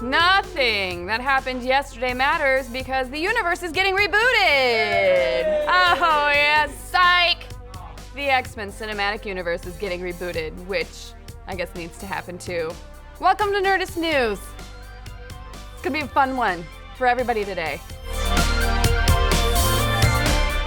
Nothing that happened yesterday matters because the universe is getting rebooted. Oh, yeah, psych! The X-Men cinematic universe is getting rebooted, which I guess needs to happen too. Welcome to Nerdist News. It's gonna be a fun one for everybody today.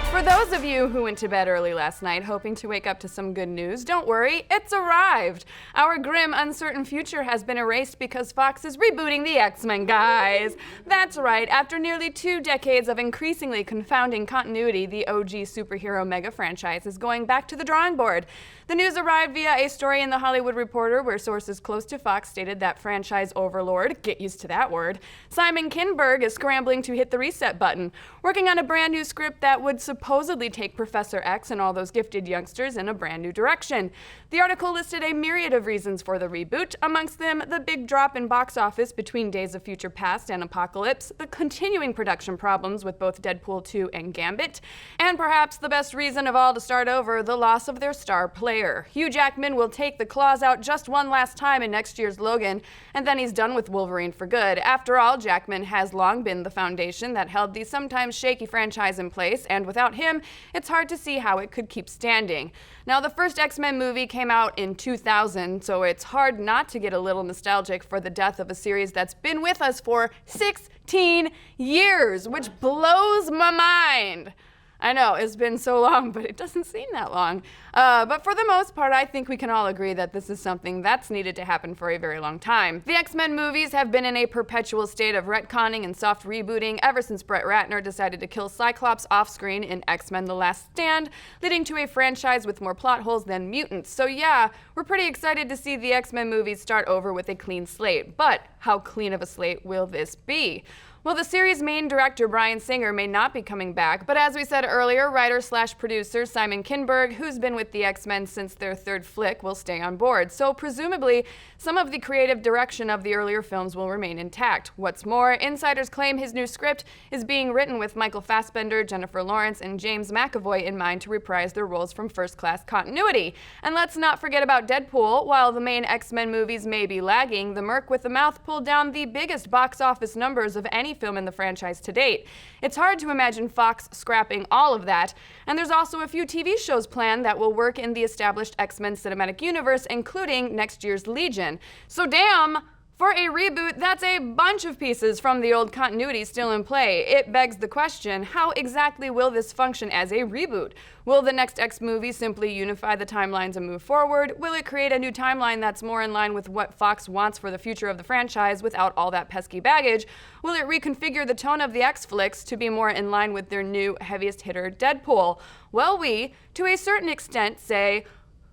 For those of you who went to bed early last night hoping to wake up to some good news, don't worry, it's arrived. Our grim, uncertain future has been erased because Fox is rebooting the X-Men, guys. That's right, after nearly 2 decades of increasingly confounding continuity, the OG superhero mega franchise is going back to the drawing board. The news arrived via a story in The Hollywood Reporter where sources close to Fox stated that franchise overlord, get used to that word, Simon Kinberg is scrambling to hit the reset button, working on a brand new script that would supposedly take Professor X and all those gifted youngsters in a brand new direction. The article listed a myriad of reasons for the reboot, amongst them the big drop in box office between Days of Future Past and Apocalypse, the continuing production problems with both Deadpool 2 and Gambit, and perhaps the best reason of all to start over, the loss of their star player. Hugh Jackman will take the claws out just one last time in next year's Logan, and then he's done with Wolverine for good. After all, Jackman has long been the foundation that held the sometimes shaky franchise in place, and without him, it's hard to see how it could keep standing. Now, the first X-Men movie came out in 2000, so it's hard not to get a little nostalgic for the death of a series that's been with us for 16 years, which blows my mind. I know, it's been so long, but it doesn't seem that long. But for the most part, I think we can all agree that this is something that's needed to happen for a very long time. The X-Men movies have been in a perpetual state of retconning and soft rebooting ever since Brett Ratner decided to kill Cyclops off-screen in X-Men The Last Stand, leading to a franchise with more plot holes than mutants. So yeah, we're pretty excited to see the X-Men movies start over with a clean slate. But how clean of a slate will this be? Well, the series' main director, Bryan Singer, may not be coming back, but as we said earlier, writer/producer Simon Kinberg, who's been with the X-Men since their 3rd flick, will stay on board. So presumably, some of the creative direction of the earlier films will remain intact. What's more, insiders claim his new script is being written with Michael Fassbender, Jennifer Lawrence, and James McAvoy in mind to reprise their roles from first-class continuity. And let's not forget about Deadpool. While the main X-Men movies may be lagging, the Merc with the Mouth pulled down the biggest box office numbers of any film in the franchise to date. It's hard to imagine Fox scrapping all of that, and there's also a few TV shows planned that will work in the established X-Men cinematic universe, including next year's Legion. So damn, for a reboot, that's a bunch of pieces from the old continuity still in play. It begs the question, how exactly will this function as a reboot? Will the next X movie simply unify the timelines and move forward? Will it create a new timeline that's more in line with what Fox wants for the future of the franchise without all that pesky baggage? Will it reconfigure the tone of the X flicks to be more in line with their new heaviest hitter, Deadpool? Well, we, to a certain extent, say,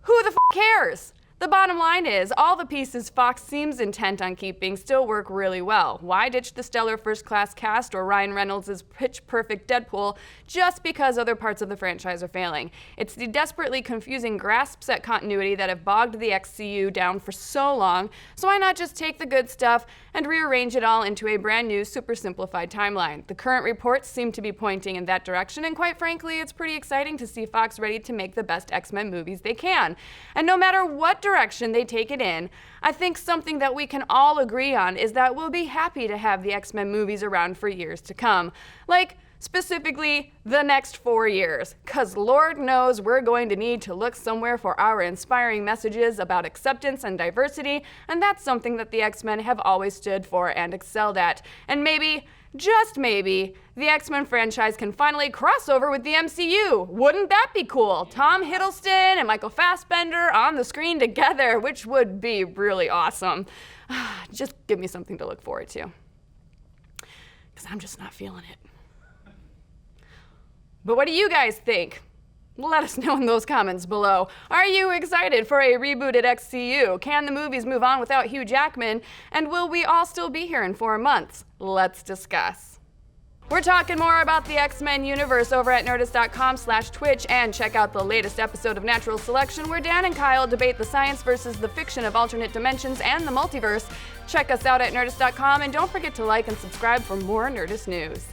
who the f*** cares? The bottom line is, all the pieces Fox seems intent on keeping still work really well. Why ditch the stellar first-class cast or Ryan Reynolds' pitch-perfect Deadpool just because other parts of the franchise are failing? It's the desperately confusing grasps at continuity that have bogged the XCU down for so long, so why not just take the good stuff and rearrange it all into a brand new, super simplified timeline? The current reports seem to be pointing in that direction, and quite frankly, it's pretty exciting to see Fox ready to make the best X-Men movies they can. And no matter what direction they take it in, I think something that we can all agree on is that we'll be happy to have the X-Men movies around for years to come. Like, specifically, the next 4 years. 'Cause Lord knows we're going to need to look somewhere for our inspiring messages about acceptance and diversity, and that's something that the X-Men have always stood for and excelled at. And maybe, just maybe, the X-Men franchise can finally cross over with the MCU. Wouldn't that be cool? Tom Hiddleston and Michael Fassbender on the screen together, which would be really awesome. Just give me something to look forward to. 'Cause I'm just not feeling it. But what do you guys think? Let us know in those comments below. Are you excited for a rebooted XCU? Can the movies move on without Hugh Jackman? And will we all still be here in 4 months? Let's discuss. We're talking more about the X-Men universe over at Nerdist.com/Twitch, and check out the latest episode of Natural Selection where Dan and Kyle debate the science versus the fiction of alternate dimensions and the multiverse. Check us out at Nerdist.com, and don't forget to like and subscribe for more Nerdist news.